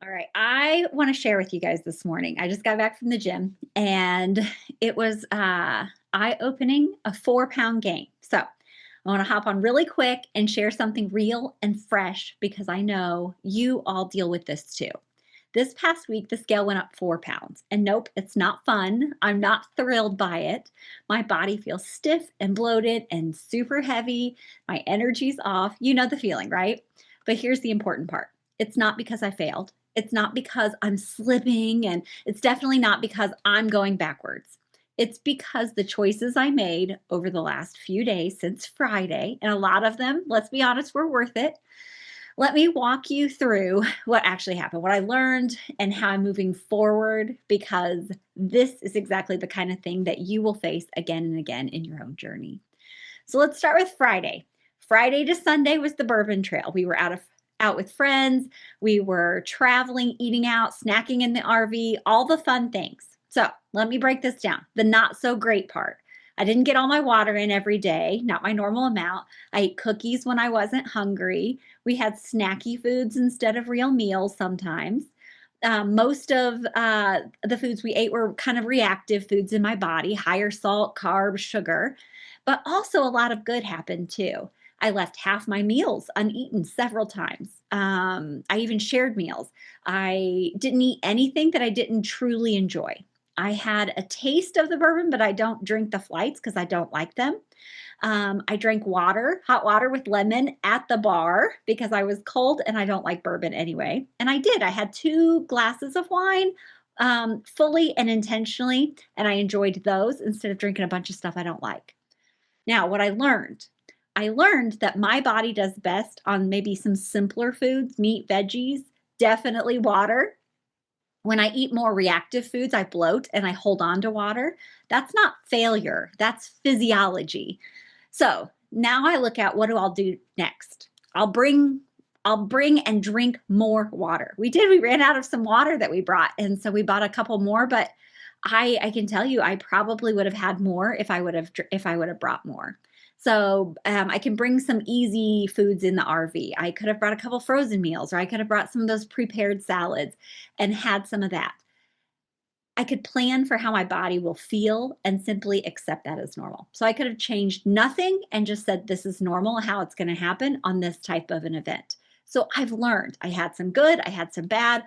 All right, I want to share with you guys this morning. I just got back from the gym and it was eye-opening, a 4 pound gain. So I want to hop on really quick and share something real and fresh because I know you all deal with this too. This past week, the scale went up 4 pounds. And nope, it's not fun. I'm not thrilled by it. My body feels stiff and bloated and super heavy. My energy's off. You know the feeling, right? But here's the important part. It's not because I failed. It's not because I'm slipping, and it's definitely not because I'm going backwards. It's because the choices I made over the last few days since Friday, and a lot of them, let's be honest, were worth it. Let me walk you through what actually happened, what I learned, and how I'm moving forward, because this is exactly the kind of thing that you will face again and again in your own journey. So let's start with Friday. Friday to Sunday was the Bourbon Trail. We were out with friends. We were traveling, eating out, snacking in the RV, all the fun things. So let me break this down. The not so great part. I didn't get all my water in every day, not my normal amount. I ate cookies when I wasn't hungry. We had snacky foods instead of real meals sometimes. Most of the foods we ate were kind of reactive foods in my body, higher salt, carbs, sugar, but also a lot of good happened too. I left half my meals uneaten several times. I even shared meals. I didn't eat anything that I didn't truly enjoy. I had a taste of the bourbon, but I don't drink the flights because I don't like them. I drank water, hot water with lemon at the bar because I was cold and I don't like bourbon anyway. And I did. I had 2 glasses of wine fully and intentionally, and I enjoyed those instead of drinking a bunch of stuff I don't like. Now, what I learned that my body does best on maybe some simpler foods, meat, veggies, definitely water. When I eat more reactive foods, I bloat and I hold on to water. That's not failure, that's physiology. So now I look at what do I'll do next. I'll bring and drink more water. We ran out of some water that we brought. And so we bought a couple more, but I can tell you, I probably would have had more if I would have brought more. So I can bring some easy foods in the RV. I could have brought a couple frozen meals, or I could have brought some of those prepared salads and had some of that. I could plan for how my body will feel and simply accept that as normal. So I could have changed nothing and just said, this is normal, how it's going to happen on this type of an event. So I've learned. I had some good, I had some bad,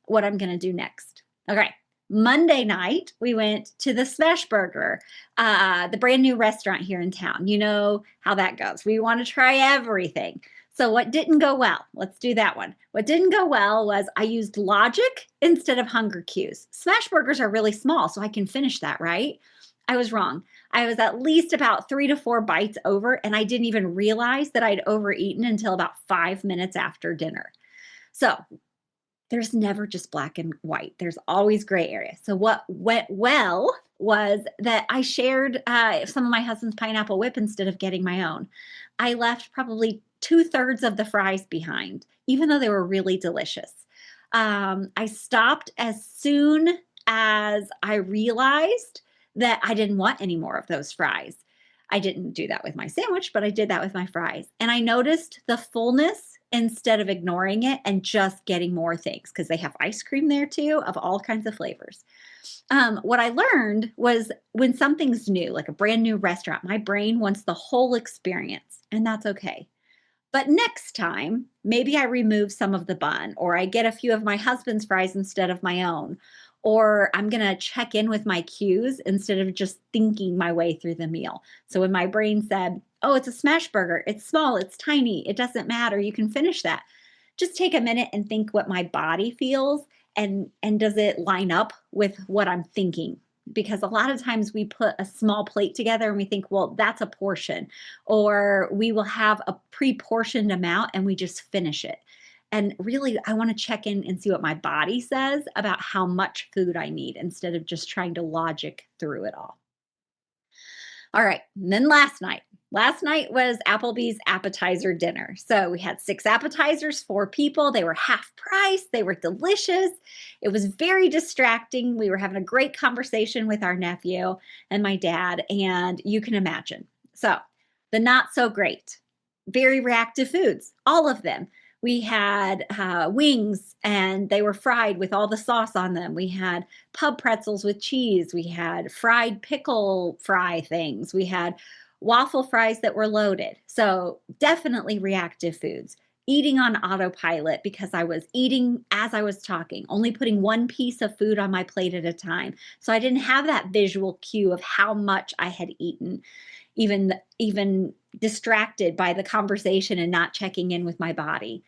what I'm going to do next. Okay. Monday night, we went to the Smash Burger, the brand new restaurant here in town. You know how that goes. We want to try everything. So what didn't go well? Let's do that one. What didn't go well was I used logic instead of hunger cues. Smash burgers are really small, so I can finish that, right? I was wrong. I was at least about 3 to 4 bites over, and I didn't even realize that I'd overeaten until about 5 minutes after dinner. So there's never just black and white. There's always gray area. So what went well was that I shared some of my husband's pineapple whip instead of getting my own. I left probably 2/3 of the fries behind, even though they were really delicious. I stopped as soon as I realized that I didn't want any more of those fries. I didn't do that with my sandwich, but I did that with my fries. And I noticed the fullness instead of ignoring it and just getting more things because they have ice cream there too of all kinds of flavors. What I learned was when something's new, like a brand new restaurant, my brain wants the whole experience, and that's okay. But next time, maybe I remove some of the bun, or I get a few of my husband's fries instead of my own, or I'm going to check in with my cues instead of just thinking my way through the meal. So when my brain said, oh, it's a smash burger, it's small, it's tiny, it doesn't matter, you can finish that. Just take a minute and think what my body feels, and does it line up with what I'm thinking? Because a lot of times we put a small plate together and we think, well, that's a portion, or we will have a pre-portioned amount and we just finish it. And really, I want to check in and see what my body says about how much food I need instead of just trying to logic through it all. All right. And then last night. Last night was Applebee's appetizer dinner. So we had 6 appetizers, 4 people. They were half price. They were delicious. It was very distracting. We were having a great conversation with our nephew and my dad, and you can imagine. So the not so great, very reactive foods, all of them. We had wings and they were fried with all the sauce on them. We had pub pretzels with cheese. We had fried pickle fry things. We had waffle fries that were loaded. So definitely reactive foods. Eating on autopilot because I was eating as I was talking, only putting one piece of food on my plate at a time. So I didn't have that visual cue of how much I had eaten, even distracted by the conversation and not checking in with my body.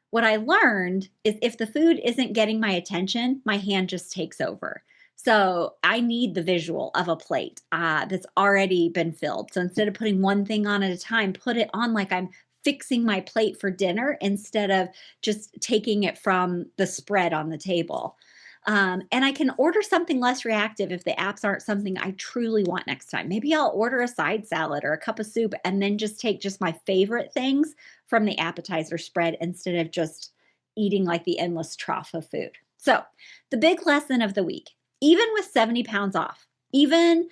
What I learned is if the food isn't getting my attention, my hand just takes over. So I need the visual of a plate that's already been filled. So instead of putting one thing on at a time, put it on like I'm fixing my plate for dinner instead of just taking it from the spread on the table. And I can order something less reactive if the apps aren't something I truly want next time. Maybe I'll order a side salad or a cup of soup and then just take just my favorite things from the appetizer spread instead of just eating like the endless trough of food. So, the big lesson of the week, even with 70 pounds off, even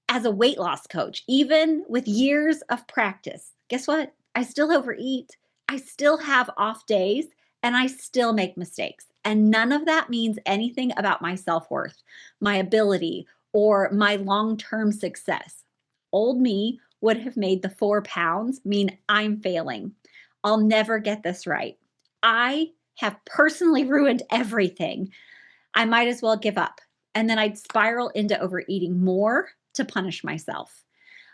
as a weight loss coach, even with years of practice, guess what? I still overeat. I still have off days and I still make mistakes. And none of that means anything about my self worth, my ability, or my long term success. Old me would have made the 4 pounds mean I'm failing. I'll never get this right. I have personally ruined everything. I might as well give up. And then I'd spiral into overeating more to punish myself.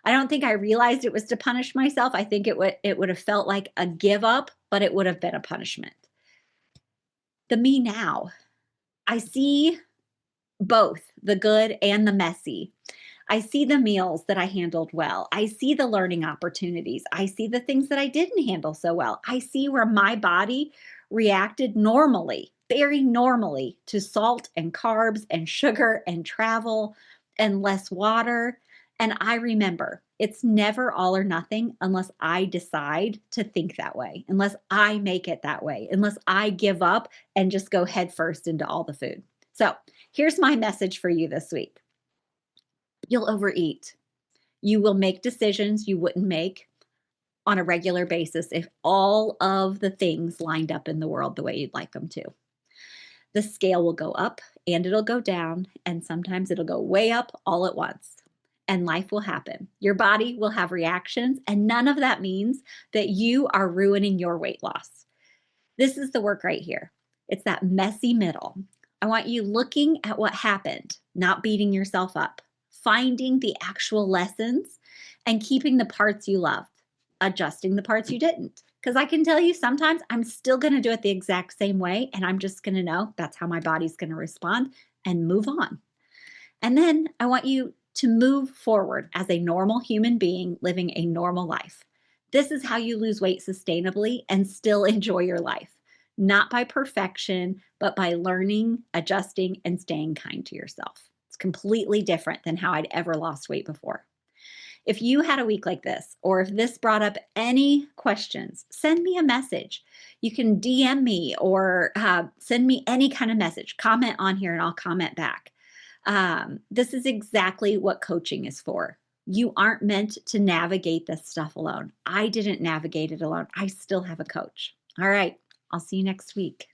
I don't think I realized it was to punish myself. I think it would have felt like a give up, but it would have been a punishment. The me now, I see both the good and the messy. I see the meals that I handled well. I see the learning opportunities. I see the things that I didn't handle so well. I see where my body reacted normally, very normally, to salt and carbs and sugar and travel and less water. And I remember it's never all or nothing unless I decide to think that way, unless I make it that way, unless I give up and just go headfirst into all the food. So here's my message for you this week. You'll overeat. You will make decisions you wouldn't make on a regular basis if all of the things lined up in the world the way you'd like them to. The scale will go up and it'll go down, and sometimes it'll go way up all at once. And life will happen. Your body will have reactions, and none of that means that you are ruining your weight loss. This is the work right here. It's that messy middle. I want you looking at what happened, not beating yourself up, finding the actual lessons and keeping the parts you loved, adjusting the parts you didn't. Because I can tell you sometimes I'm still going to do it the exact same way, and I'm just going to know that's how my body's going to respond and move on. And then I want you to move forward as a normal human being living a normal life. This is how you lose weight sustainably and still enjoy your life, not by perfection, but by learning, adjusting, and staying kind to yourself. It's completely different than how I'd ever lost weight before. If you had a week like this, or if this brought up any questions, send me a message. You can DM me or send me any kind of message. Comment on here and I'll comment back. This is exactly what coaching is for. You aren't meant to navigate this stuff alone. I didn't navigate it alone. I still have a coach. All right. I'll see you next week.